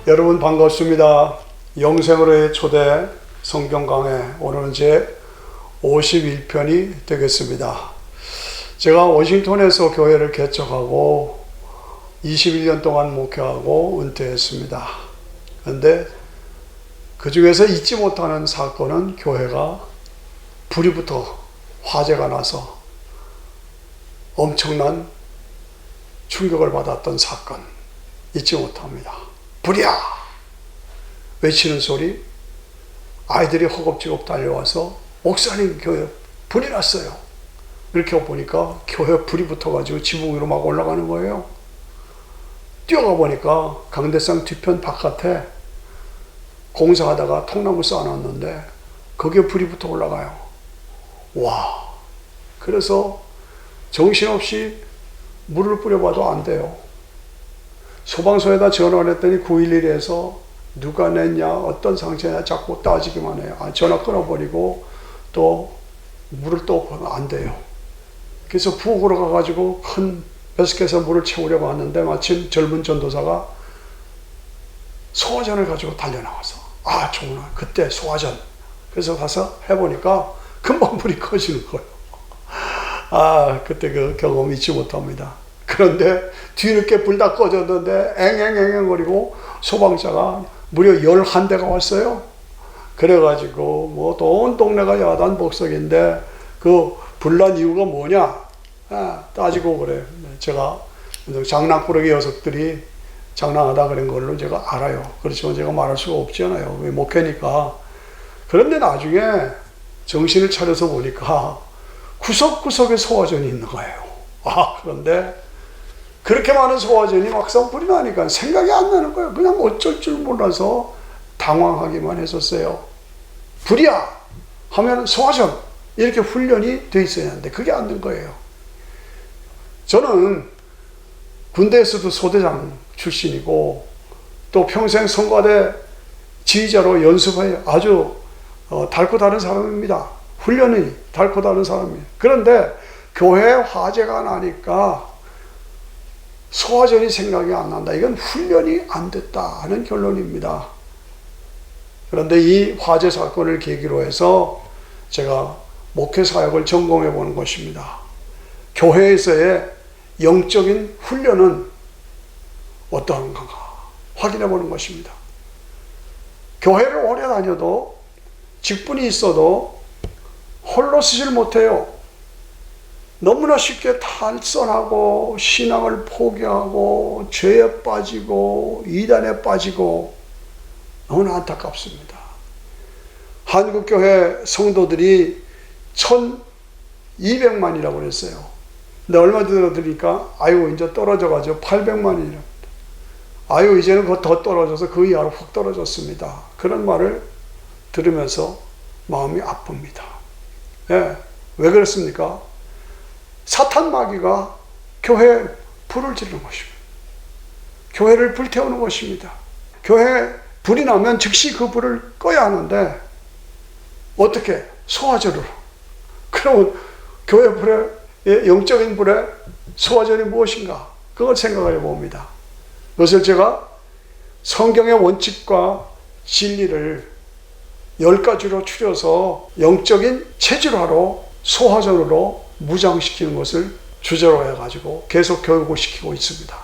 여러분 반갑습니다. 영생으로의 초대 성경 강해, 오늘은 제 51편이 되겠습니다. 제가 워싱턴에서 교회를 개척하고 21년 동안 목회하고 은퇴했습니다. 그런데 그 중에서 잊지 못하는 사건은 교회가 불이 붙어 화재가 나서 엄청난 충격을 받았던 사건, 잊지 못합니다. 불이야! 외치는 소리, 아이들이 허겁지겁 달려와서 목사님 교회 불이 났어요. 이렇게 보니까 교회 불이 붙어가지고 지붕 위로 막 올라가는 거예요. 뛰어가 보니까 강대상 뒤편 바깥에 공사하다가 통나무 쌓아놨는데 거기에 불이 붙어 올라가요. 와! 그래서 정신없이 물을 뿌려봐도 안 돼요. 소방서에다 전화를 했더니 911에서 누가 냈냐, 어떤 상처냐 자꾸 따지기만 해요. 전화 끊어버리고 또 물을 또 안 돼요. 그래서 부엌으로 가가지고 큰 베스켓에서 물을 채우려고 하는데 마침 젊은 전도사가 소화전을 가지고 달려나와서 좋구나, 그때 소화전. 그래서 가서 해보니까 금방 불이 꺼지는 거예요. 그때 그 경험 잊지 못합니다. 그런데 뒤늦게 불 다 꺼졌는데 앵앵앵앵 거리고 소방차가 무려 11대가 왔어요. 그래가지고 뭐 온 동네가 야단 복석인데 그 불난 이유가 뭐냐 따지고 그래요. 제가 장난꾸러기 녀석들이 장난하다 그런 걸로 제가 알아요. 그렇지만 제가 말할 수가 없잖아요. 목회니까. 그런데 나중에 정신을 차려서 보니까 구석구석에 소화전이 있는 거예요. 그런데 그렇게 많은 소화전이 막상 불이 나니까 생각이 안 나는 거예요. 그냥 어쩔 줄 몰라서 당황하기만 했었어요. 불이야 하면 소화전, 이렇게 훈련이 돼 있어야 하는데 그게 안 된 거예요. 저는 군대에서도 소대장 출신이고 또 평생 성과대 지휘자로 연습해 아주 닳고 다른 사람입니다. 훈련이 닳고 다른 사람이에요. 그런데 교회 화재가 나니까 소화전이 생각이 안 난다. 이건 훈련이 안 됐다는 결론입니다. 그런데 이 화재 사건을 계기로 해서 제가 목회 사역을 점검해 보는 것입니다. 교회에서의 영적인 훈련은 어떠한가 확인해 보는 것입니다. 교회를 오래 다녀도 직분이 있어도 홀로 쓰질 못해요. 너무나 쉽게 탈선하고 신앙을 포기하고 죄에 빠지고 이단에 빠지고 너무나 안타깝습니다. 한국교회 성도들이 1200만이라고 그랬어요. 근데 얼마 들으니까 이제 떨어져가지고 800만이랍니다. 이제는 그거 더 떨어져서 그 이하로 훅 떨어졌습니다. 그런 말을 들으면서 마음이 아픕니다. 왜 그렇습니까? 사탄 마귀가 교회에 불을 지르는 것입니다. 교회를 불태우는 것입니다. 교회에 불이 나면 즉시 그 불을 꺼야 하는데 어떻게? 소화전으로. 그러면 교회 불의 영적인 불의 소화전이 무엇인가? 그걸 생각해 봅니다. 그것을 제가 성경의 원칙과 진리를 10가지로 추려서 영적인 체질화로 소화전으로 무장시키는 것을 주제로 해가지고 계속 교육을 시키고 있습니다.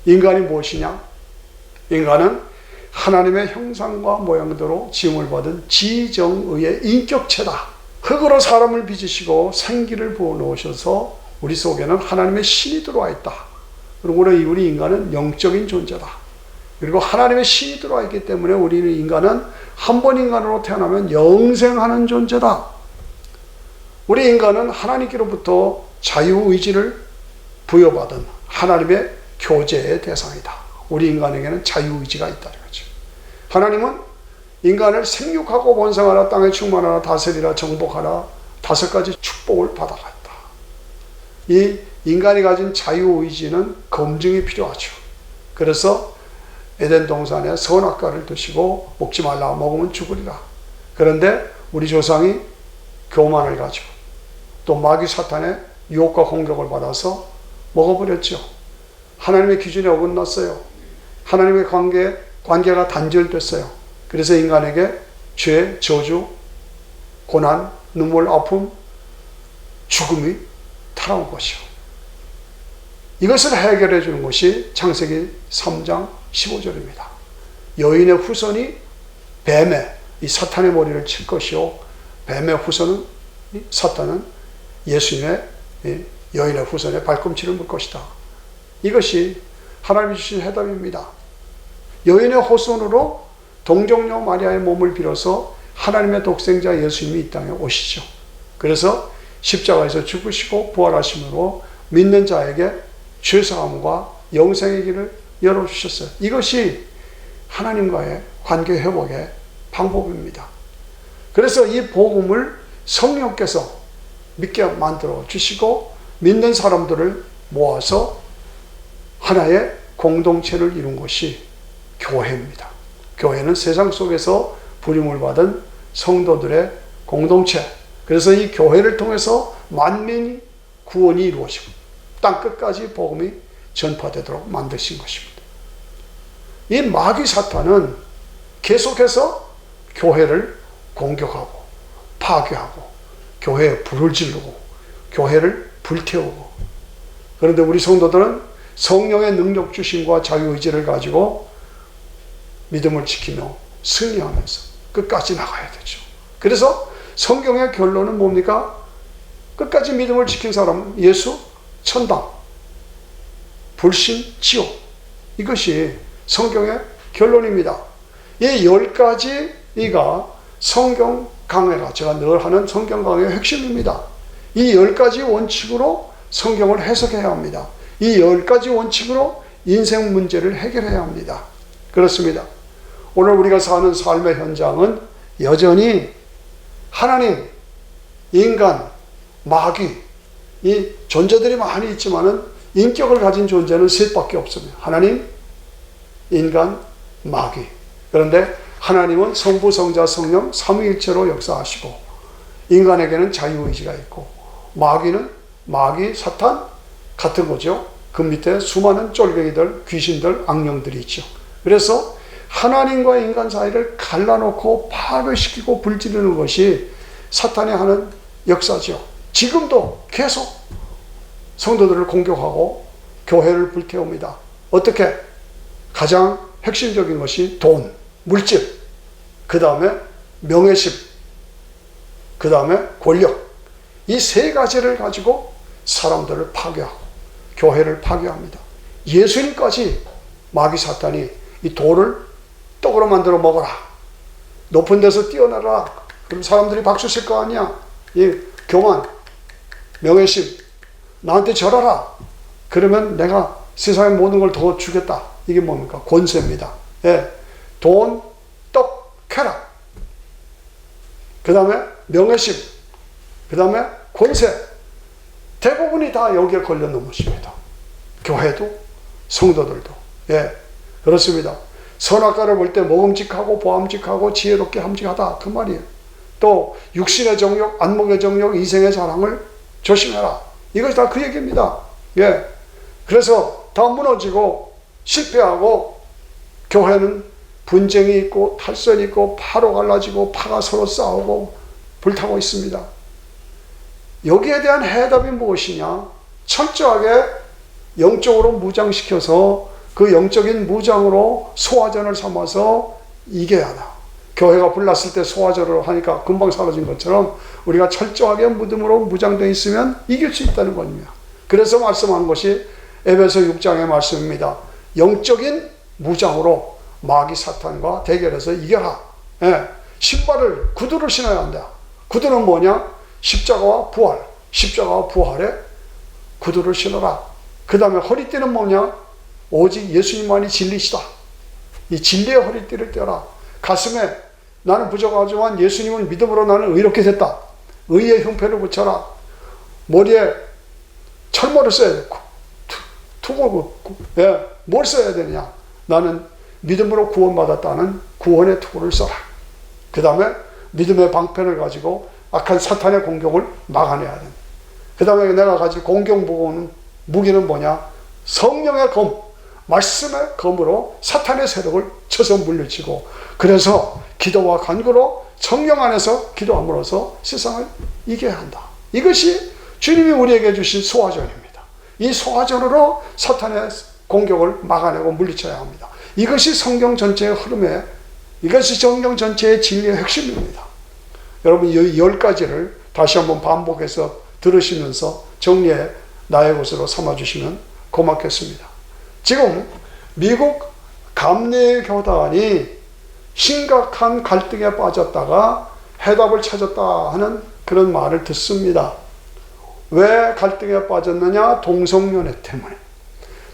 인간이 무엇이냐? 인간은 하나님의 형상과 모양대로 지음을 받은 지정의의 인격체다. 흙으로 사람을 빚으시고 생기를 부어놓으셔서 우리 속에는 하나님의 신이 들어와 있다. 그리고 우리 인간은 영적인 존재다. 그리고 하나님의 신이 들어와 있기 때문에 우리는 인간은 한 번 인간으로 태어나면 영생하는 존재다. 우리 인간은 하나님께로부터 자유의지를 부여받은 하나님의 교제의 대상이다. 우리 인간에게는 자유의지가 있다는 거죠. 하나님은 인간을 생육하고 번성하라, 땅에 충만하라, 다스리라, 정복하라 5가지 축복을 받아갔다. 이 인간이 가진 자유의지는 검증이 필요하죠. 그래서 에덴 동산에 선악과를 드시고 먹지 말라, 먹으면 죽으리라. 그런데 우리 조상이 교만을 가지고 또 마귀 사탄의 유혹과 공격을 받아서 먹어버렸죠. 하나님의 기준에 어긋났어요. 하나님의 관계에 관계가 단절됐어요. 그래서 인간에게 죄, 저주, 고난, 눈물, 아픔, 죽음이 타라온 것이요. 이것을 해결해 주는 것이 창세기 3장 15절입니다. 여인의 후손이 뱀의, 이 사탄의 머리를 칠 것이요, 뱀의 후손은, 사탄은 예수님의, 여인의 후손의 발꿈치를 물 것이다. 이것이 하나님이 주신 해답입니다. 여인의 후손으로 동정녀 마리아의 몸을 빌어서 하나님의 독생자 예수님이 이 땅에 오시죠. 그래서 십자가에서 죽으시고 부활하심으로 믿는 자에게 죄사함과 영생의 길을 열어주셨어요. 이것이 하나님과의 관계 회복의 방법입니다. 그래서 이 복음을 성령께서 믿게 만들어 주시고 믿는 사람들을 모아서 하나의 공동체를 이룬 것이 교회입니다. 교회는 세상 속에서 부름을 받은 성도들의 공동체. 그래서 이 교회를 통해서 만민이 구원이 이루어지고 땅끝까지 복음이 전파되도록 만드신 것입니다. 이 마귀 사탄은 계속해서 교회를 공격하고 파괴하고 교회에 불을 지르고 교회를 불태우고, 그런데 우리 성도들은 성령의 능력 주심과 자유의지를 가지고 믿음을 지키며 승리하면서 끝까지 나가야 되죠. 그래서 성경의 결론은 뭡니까? 끝까지 믿음을 지킨 사람은 예수, 천당, 불신, 지옥. 이것이 성경의 결론입니다. 이 10가지가 성경 강해가, 제가 늘 하는 성경 강해의 핵심입니다. 이 10가지 원칙으로 성경을 해석해야 합니다. 이 10가지 원칙으로 인생 문제를 해결해야 합니다. 그렇습니다. 오늘 우리가 사는 삶의 현장은 여전히 하나님, 인간, 마귀, 이 존재들이 많이 있지만은 인격을 가진 존재는 셋밖에 없습니다. 하나님, 인간, 마귀. 그런데 하나님은 성부, 성자, 성령 삼위일체로 역사하시고 인간에게는 자유의지가 있고 마귀는 마귀, 사탄 같은 거죠. 그 밑에 수많은 쫄갱이들, 귀신들, 악령들이 있죠. 그래서 하나님과 인간 사이를 갈라놓고 파괴시키고 불지르는 것이 사탄이 하는 역사죠. 지금도 계속 성도들을 공격하고 교회를 불태웁니다. 어떻게? 가장 핵심적인 것이 돈, 물질, 그 다음에 명예심, 그 다음에 권력. 이 세 가지를 가지고 사람들을 파괴하고 교회를 파괴합니다. 예수님까지 마귀 사탄이 이 돌을 떡으로 만들어 먹어라, 높은 데서 뛰어내라, 그럼 사람들이 박수 칠 거 아니야. 이 교만, 명예심, 나한테 절하라, 그러면 내가 세상의 모든 걸 더 주겠다. 이게 뭡니까? 권세입니다. 예. 돈, 떡, 쾌락, 그 다음에 명예심, 그 다음에 권세. 대부분이 다 여기에 걸려 넘으십니다. 교회도 성도들도. 예, 그렇습니다. 선악과를 볼 때 먹음직하고 보암직하고 지혜롭게 함직하다, 그 말이에요. 또 육신의 정욕, 안목의 정욕, 이생의 자랑을 조심해라. 이것이 다 그 얘기입니다. 예, 그래서 다 무너지고 실패하고 교회는 분쟁이 있고 탈선이 있고 파로 갈라지고 파가 서로 싸우고 불타고 있습니다. 여기에 대한 해답이 무엇이냐? 철저하게 영적으로 무장시켜서 그 영적인 무장으로 소화전을 삼아서 이겨야 한다. 교회가 불났을 때 소화전을 하니까 금방 사라진 것처럼 우리가 철저하게 믿음으로 무장되어 있으면 이길 수 있다는 겁니다. 그래서 말씀한 것이 에베소 6장의 말씀입니다. 영적인 무장으로 마귀 사탄과 대결해서 이겨라. 예, 신발을, 구두를 신어야 한다. 구두는 뭐냐? 십자가와 부활, 십자가와 부활에 구두를 신어라. 그 다음에 허리띠는 뭐냐? 오직 예수님만이 진리시다. 이 진리의 허리띠를 떼라. 가슴에 나는 부족하지만 예수님은 믿음으로 나는 의롭게 됐다. 의의 형패를 붙여라. 머리에 철모를 써야 돼. 투구, 예, 뭘 써야 되느냐? 나는 믿음으로 구원받았다는 구원의 투구를 써라. 그 다음에 믿음의 방편을 가지고 악한 사탄의 공격을 막아내야 된다. 그 다음에 내가 가질 공격 무기는 뭐냐? 성령의 검, 말씀의 검으로 사탄의 세력을 쳐서 물리치고, 그래서 기도와 간구로 성령 안에서 기도함으로써 세상을 이겨야 한다. 이것이 주님이 우리에게 주신 소화전입니다. 이 소화전으로 사탄의 공격을 막아내고 물리쳐야 합니다. 이것이 성경 전체의 흐름에, 이것이 성경 전체의 진리의 핵심입니다. 여러분, 이 10가지를 다시 한번 반복해서 들으시면서 정리해 나의 것으로 삼아주시면 고맙겠습니다. 지금 미국 감리교단이 심각한 갈등에 빠졌다가 해답을 찾았다 하는 그런 말을 듣습니다. 왜 갈등에 빠졌느냐? 동성연애 때문에.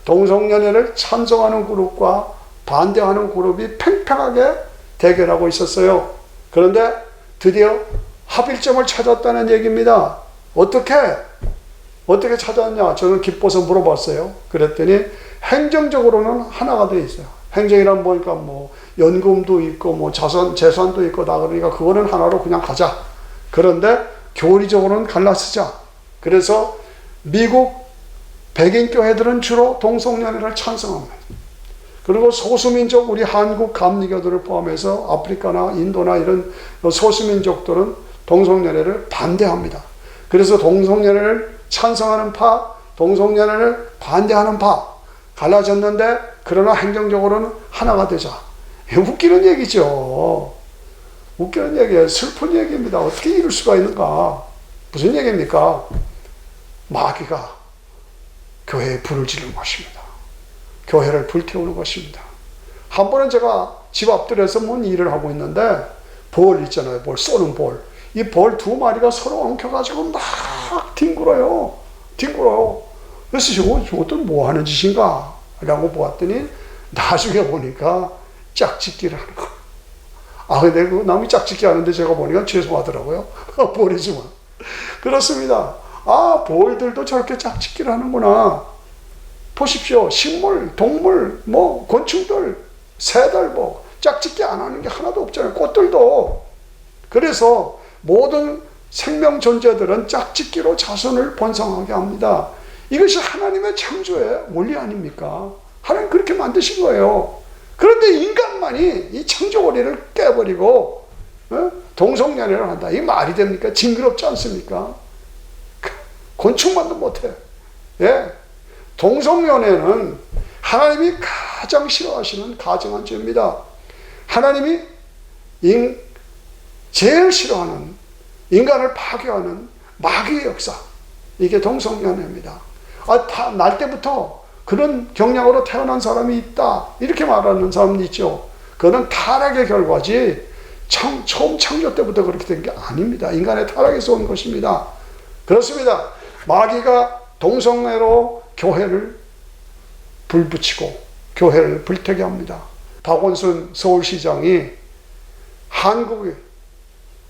동성연애를 찬성하는 그룹과 반대하는 그룹이 팽팽하게 대결하고 있었어요. 그런데 드디어 합일점을 찾았다는 얘기입니다. 어떻게 찾았냐? 저는 기뻐서 물어봤어요. 그랬더니 행정적으로는 하나가 되어 있어요. 행정이란 보니까 연금도 있고 재산도 있고 다 그러니까 그거는 하나로 그냥 가자. 그런데 교리적으로는 갈라쓰자. 그래서 미국 백인 교회들은 주로 동성연애를 찬성합니다. 그리고 소수민족, 우리 한국 감리교들을 포함해서 아프리카나 인도나 이런 소수민족들은 동성연애를 반대합니다. 그래서 동성연애를 찬성하는 파, 동성연애를 반대하는 파 갈라졌는데, 그러나 행정적으로는 하나가 되자. 웃기는 얘기죠. 웃기는 얘기예요. 슬픈 얘기입니다. 어떻게 이럴 수가 있는가? 무슨 얘기입니까? 마귀가 교회에 불을 지르는 것입니다. 교회를 불태우는 것입니다. 한 번은 제가 집 앞들에서 뭔 일을 하고 있는데, 벌 있잖아요. 쏘는 벌. 이 벌 2마리가 서로 엉켜가지고 막 뒹굴어요. 그래서 저것들 뭐 하는 짓인가? 라고 보았더니, 나중에 보니까 짝짓기를 하는 거예요. 근데 그 남이 짝짓기 하는데 제가 보니까 죄송하더라고요. 벌이지만. 그렇습니다. 벌들도 저렇게 짝짓기를 하는구나. 보십시오. 식물, 동물, 곤충들, 새들, 짝짓기 안 하는 게 하나도 없잖아요. 꽃들도. 그래서 모든 생명 존재들은 짝짓기로 자손을 번성하게 합니다. 이것이 하나님의 창조의 원리 아닙니까? 하나님 그렇게 만드신 거예요. 그런데 인간만이 이 창조 원리를 깨버리고 동성연애를 한다. 이게 말이 됩니까? 징그럽지 않습니까? 곤충만도 못해. 동성연애는 하나님이 가장 싫어하시는 가증한 죄입니다. 하나님이 제일 싫어하는 인간을 파괴하는 마귀의 역사, 이게 동성연애입니다. 날 때부터 그런 경향으로 태어난 사람이 있다, 이렇게 말하는 사람이 있죠. 그거는 타락의 결과지 처음 창조 때부터 그렇게 된 게 아닙니다. 인간의 타락에서 온 것입니다. 그렇습니다. 마귀가 동성애로 교회를 불붙이고 교회를 불태게 합니다. 박원순 서울시장이 한국의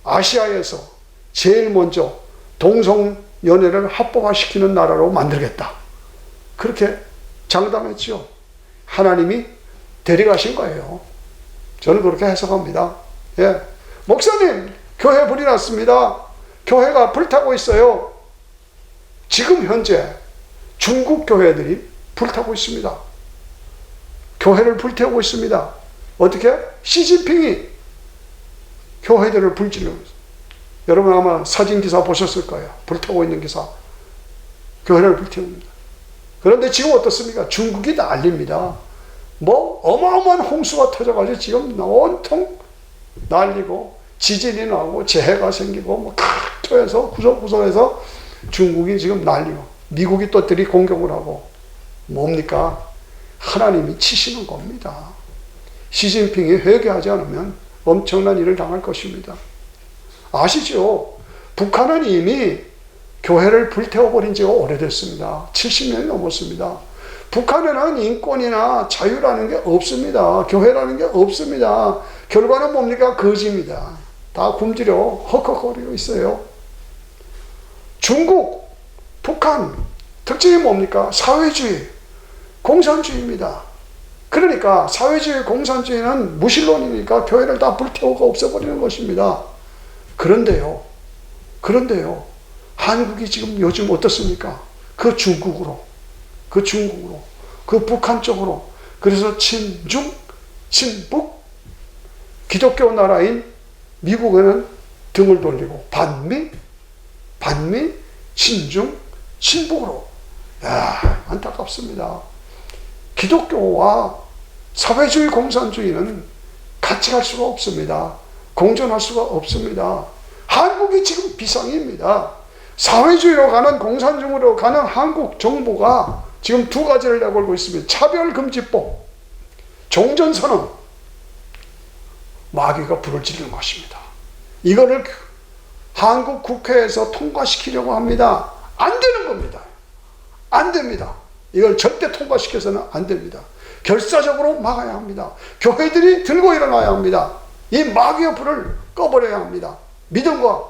아시아에서 제일 먼저 동성연애를 합법화시키는 나라로 만들겠다, 그렇게 장담했죠. 하나님이 데려가신 거예요. 저는 그렇게 해석합니다. 목사님, 교회 불이 났습니다. 교회가 불타고 있어요. 지금 현재 중국 교회들이 불타고 있습니다. 교회를 불태우고 있습니다. 어떻게? 시진핑이 교회들을 불지르고 있어요. 여러분 아마 사진 기사 보셨을 거예요. 불타고 있는 기사. 교회를 불태웁니다. 그런데 지금 어떻습니까? 중국이 난립니다. 어마어마한 홍수가 터져가지고 지금 온통 난리고, 지진이 나고 재해가 생기고 각처에서 구석구석에서 중국이 지금 난리고, 미국이 또 들이 공격을 하고, 뭡니까? 하나님이 치시는 겁니다. 시진핑이 회개하지 않으면 엄청난 일을 당할 것입니다. 아시죠? 북한은 이미 교회를 불태워버린 지가 오래됐습니다. 70년이 넘었습니다. 북한에는 인권이나 자유라는 게 없습니다. 교회라는 게 없습니다. 결과는 뭡니까? 거지입니다. 다 굶주려 헉헉거리고 있어요. 중국, 북한 특징이 뭡니까? 사회주의, 공산주의입니다. 그러니까 사회주의, 공산주의는 무신론이니까 교회를 다 불태우고 없애버리는 것입니다. 그런데요, 한국이 지금 요즘 어떻습니까? 그 중국으로, 그 북한 쪽으로 그래서 친중, 친북, 기독교 나라인 미국에는 등을 돌리고 반미, 친중, 친북으로. 야, 안타깝습니다. 기독교와 사회주의 공산주의는 같이 갈 수가 없습니다. 공존할 수가 없습니다. 한국이 지금 비상입니다. 사회주의로 가는 공산주의로 가는 한국 정부가 지금 두 가지를 내걸고 있습니다. 차별금지법, 종전선언, 마귀가 불을 지르는 것입니다. 이거를 한국 국회에서 통과시키려고 합니다. 안 되는 겁니다. 안 됩니다. 이걸 절대 통과시켜서는 안 됩니다. 결사적으로 막아야 합니다. 교회들이 들고 일어나야 합니다. 이 마귀의 불을 꺼버려야 합니다. 믿음과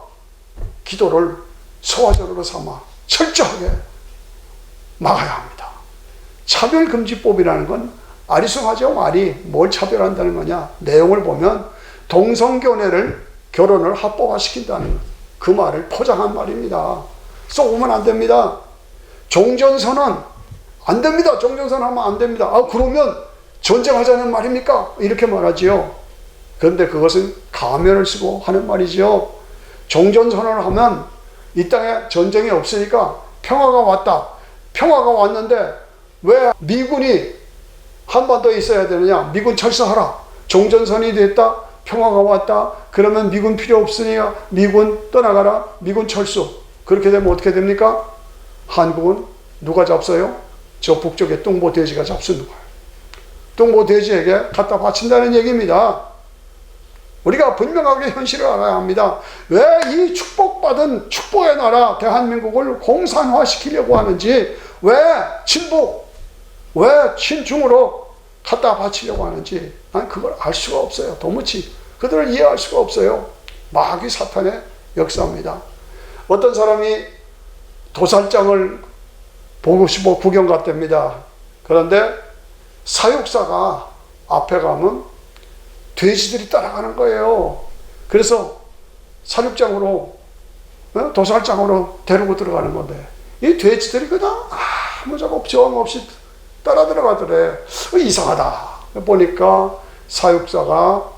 기도를 소화전으로 삼아 철저하게 막아야 합니다. 차별금지법이라는 건 아리송하죠. 말이 뭘 차별한다는 거냐. 내용을 보면 동성교내를 결혼을 합법화시킨다는 그 말을 포장한 말입니다. 쏘면 안 됩니다. 종전선언 안 됩니다. 종전선언 하면 안 됩니다. 아, 그러면 전쟁하자는 말입니까? 이렇게 말하지요. 그런데 그것은 가면을 쓰고 하는 말이지요. 종전선언을 하면 이 땅에 전쟁이 없으니까 평화가 왔다. 평화가 왔는데 왜 미군이 한반도에 있어야 되느냐? 미군 철수하라. 종전선언이 됐다. 평화가 왔다. 그러면 미군 필요 없으니까 미군 떠나가라. 미군 철수. 그렇게 되면 어떻게 됩니까? 한국은 누가 잡서요? 저 북쪽에 뚱보돼지가 잡수는 거예요. 뚱보돼지에게 갖다 바친다는 얘기입니다. 우리가 분명하게 현실을 알아야 합니다. 왜 이 축복받은 축복의 나라 대한민국을 공산화시키려고 하는지, 왜 친북, 왜 친중으로 갖다 바치려고 하는지 난 그걸 알 수가 없어요. 도무지 그들을 이해할 수가 없어요. 마귀 사탄의 역사입니다. 어떤 사람이 도살장을 보고 싶어 구경 갔답니다. 그런데 사육사가 앞에 가면 돼지들이 따라가는 거예요. 그래서 사육장으로, 도살장으로 데리고 들어가는 건데 이 돼지들이 그냥 아무 작업 저항 없이 따라 들어가더래. 이상하다. 보니까 사육사가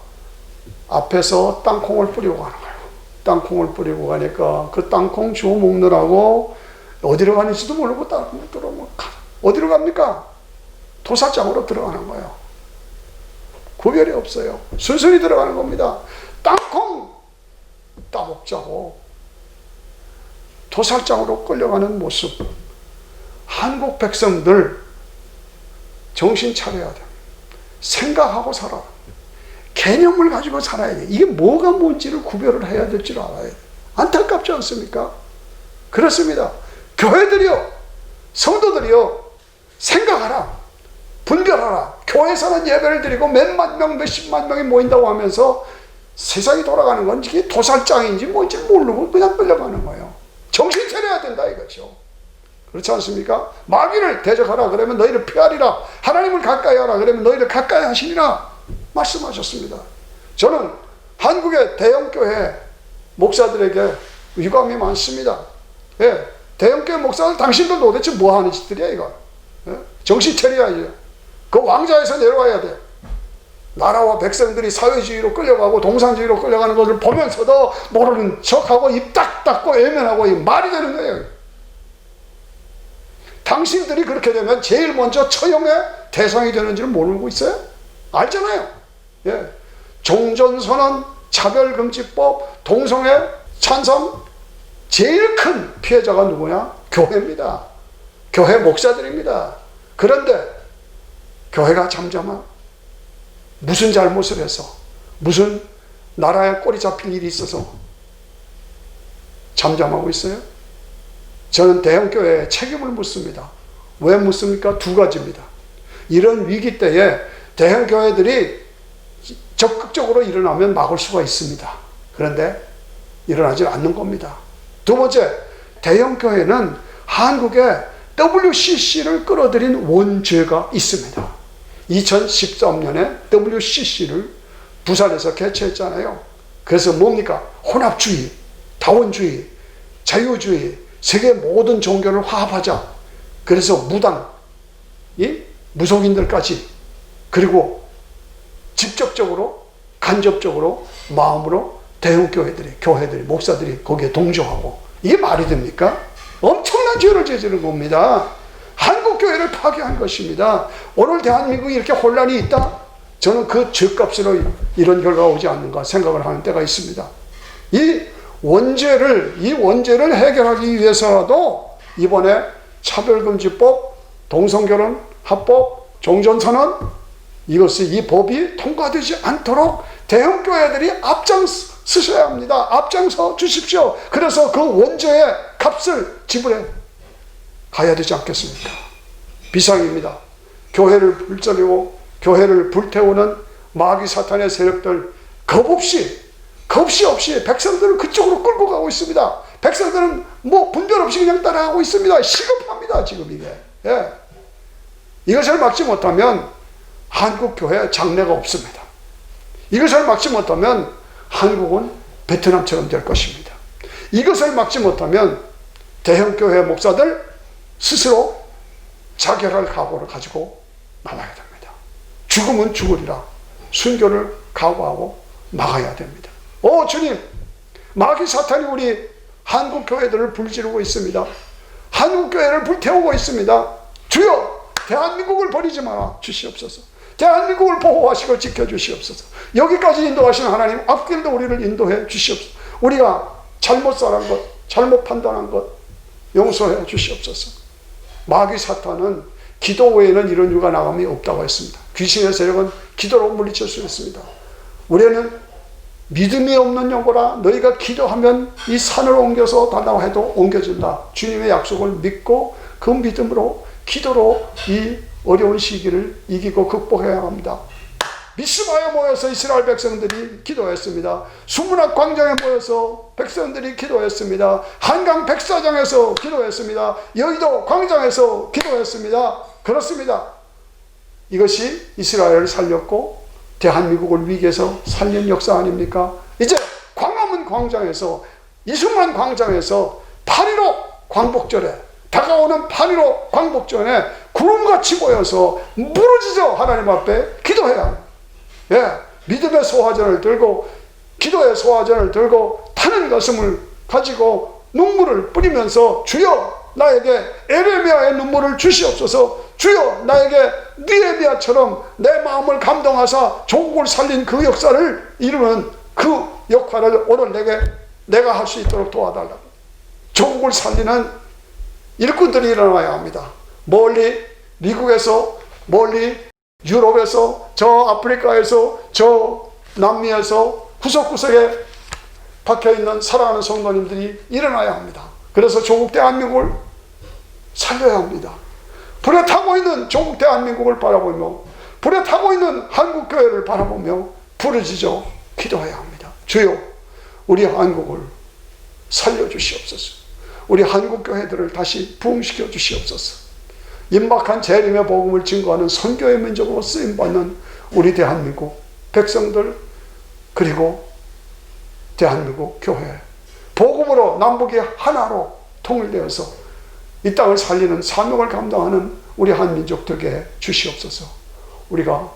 앞에서 땅콩을 뿌리고 가는 거예요. 땅콩을 뿌리고 가니까 그 땅콩 주워 먹느라고 어디로 가는지도 모르고 땅콩을 들어오면 어디로 갑니까? 도살장으로 들어가는 거예요. 구별이 없어요. 순순히 들어가는 겁니다. 땅콩 따먹자고 도살장으로 끌려가는 모습. 한국 백성들 정신 차려야 돼. 생각하고 살아. 개념을 가지고 살아야 돼. 이게 뭐가 뭔지를 구별을 해야 될 줄 알아야 돼. 안타깝지 않습니까? 그렇습니다. 교회들이요, 성도들이요, 생각하라. 분별하라. 교회에서는 예배를 드리고 몇만 명, 몇십만 명이 모인다고 하면서 세상이 돌아가는 건 이게 도살장인지 뭔지 모르고 그냥 끌려가는 거예요. 정신 차려야 된다 이거죠. 그렇지 않습니까? 마귀를 대적하라 그러면 너희를 피하리라. 하나님을 가까이 하라 그러면 너희를 가까이 하시리라 말씀하셨습니다. 저는 한국의 대형교회 목사들에게 위감이 많습니다. 예, 대형교회 목사들 당신들 도대체 뭐 하는 짓들이야 이거. 예? 정신 차려야죠. 그 왕좌에서 내려와야 돼. 나라와 백성들이 사회주의로 끌려가고 동산주의로 끌려가는 것을 보면서도 모르는 척하고 입 딱 닫고 외면하고 말이 되는 거예요. 당신들이 그렇게 되면 제일 먼저 처형의 대상이 되는 줄 모르고 있어요? 알잖아요. 예. 종전선언, 차별금지법, 동성애 찬성, 제일 큰 피해자가 누구냐? 교회입니다. 교회 목사들입니다. 그런데 교회가 잠잠한 무슨 잘못을 해서, 무슨 나라에 꼬리 잡힐 일이 있어서 잠잠하고 있어요? 저는 대형교회에 책임을 묻습니다. 왜 묻습니까? 두 가지입니다. 이런 위기 때에 대형교회들이 적극적으로 일어나면 막을 수가 있습니다. 그런데 일어나지 않는 겁니다. 두 번째, 대형교회는 한국에 WCC를 끌어들인 원죄가 있습니다. 2013년에 WCC를 부산에서 개최했잖아요. 그래서 뭡니까? 혼합주의, 다원주의, 자유주의, 세계 모든 종교를 화합하자. 그래서 무당, 무속인들까지 그리고 직접적으로 간접적으로 마음으로 대형 교회들이 목사들이 거기에 동조하고, 이게 말이 됩니까? 엄청난 죄를 저지른 겁니다. 한국 교회를 파괴한 것입니다. 오늘 대한민국이 이렇게 혼란이 있다? 저는 그 죄값으로 이런 결과가 오지 않는가 생각을 하는 때가 있습니다. 이 원죄를 해결하기 위해서라도 이번에 차별금지법, 동성결혼 합법, 종전선언, 이 법이 통과되지 않도록 대형교회들이 앞장서셔야 합니다. 앞장서 주십시오. 그래서 그 원죄의 값을 지불해 가야 되지 않겠습니까? 비상입니다. 교회를 불살리고 교회를 불태우는 마귀 사탄의 세력들 겁없이 백성들을 그쪽으로 끌고 가고 있습니다. 백성들은 뭐 분별 없이 그냥 따라가고 있습니다. 시급합니다, 지금 이게. 예. 이것을 막지 못하면 한국 교회에 장래가 없습니다. 이것을 막지 못하면 한국은 베트남처럼 될 것입니다. 이것을 막지 못하면 대형 교회 목사들 스스로 자결할 각오를 가지고 나와야 됩니다. 죽으면 죽으리라 순교를 각오하고 나가야 됩니다. 주님, 마귀 사탄이 우리 한국 교회들을 불지르고 있습니다. 한국 교회를 불태우고 있습니다. 주여, 대한민국을 버리지 마라 주시옵소서. 대한민국을 보호하시고 지켜주시옵소서. 여기까지 인도하신 하나님, 앞길도 우리를 인도해 주시옵소서. 우리가 잘못 살한 것, 잘못 판단한 것 용서해 주시옵소서. 마귀 사탄은 기도 외에는 이런 유가 나감이 없다고 했습니다. 귀신의 세력은 기도로 물리칠 수 있습니다. 우리는 믿음이 없는 영혼아, 너희가 기도하면 이 산을 옮겨서 달라고 해도 옮겨진다. 주님의 약속을 믿고 그 믿음으로 기도로 이 어려운 시기를 이기고 극복해야 합니다. 미스바에 모여서 이스라엘 백성들이 기도했습니다. 수문학 광장에 모여서 백성들이 기도했습니다. 한강 백사장에서 기도했습니다. 여의도 광장에서 기도했습니다. 그렇습니다. 이것이 이스라엘을 살렸고 대한민국을 위기에서 살린 역사 아닙니까? 이제 광화문 광장에서, 이승만 광장에서 8.15 광복절에, 다가오는 8.15 광복절에 구름같이 모여서 부르짖어 하나님 앞에 기도해야 합니다. 예, 믿음의 소화전을 들고 기도의 소화전을 들고 타는 가슴을 가지고 눈물을 뿌리면서 주여 나에게 에레미야의 눈물을 주시옵소서. 주여 나에게 느헤미야처럼 내 마음을 감동하사 조국을 살린 그 역사를 이루는 그 역할을 오늘 내가 할 수 있도록 도와달라고. 조국을 살리는 일꾼들이 일어나야 합니다. 멀리 미국에서, 멀리 유럽에서, 저 아프리카에서, 저 남미에서 구석구석에 박혀있는 사랑하는 성도님들이 일어나야 합니다. 그래서 조국 대한민국을 살려야 합니다. 불에 타고 있는 조국 대한민국을 바라보며, 불에 타고 있는 한국교회를 바라보며 부르짖어 기도해야 합니다. 주여 우리 한국을 살려주시옵소서. 우리 한국교회들을 다시 부흥시켜 주시옵소서. 임박한 재림의 복음을 증거하는 선교의 민족으로 쓰임받는 우리 대한민국 백성들, 그리고 대한민국 교회, 복음으로 남북이 하나로 통일되어서 이 땅을 살리는 사명을 감당하는 우리 한민족 되게 주시옵소서. 우리가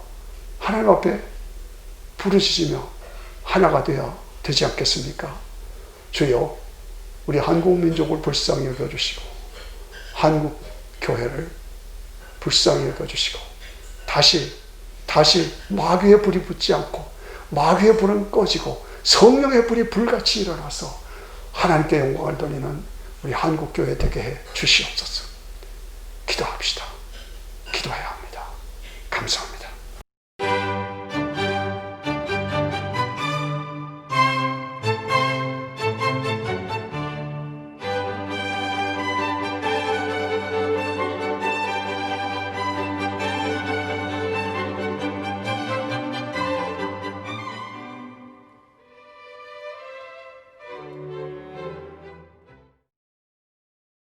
하나님 앞에 부르짖으며 하나가 되어야 되지 않겠습니까? 주여 우리 한국 민족을 불쌍히 여겨주시고 한국 교회를 불쌍히 여겨주시고 다시 마귀의 불이 붙지 않고 마귀의 불은 꺼지고 성령의 불이 불같이 일어나서 하나님께 영광을 돌리는 우리 한국 교회 되게 해 주시옵소서. 기도합시다. 기도해야 합니다.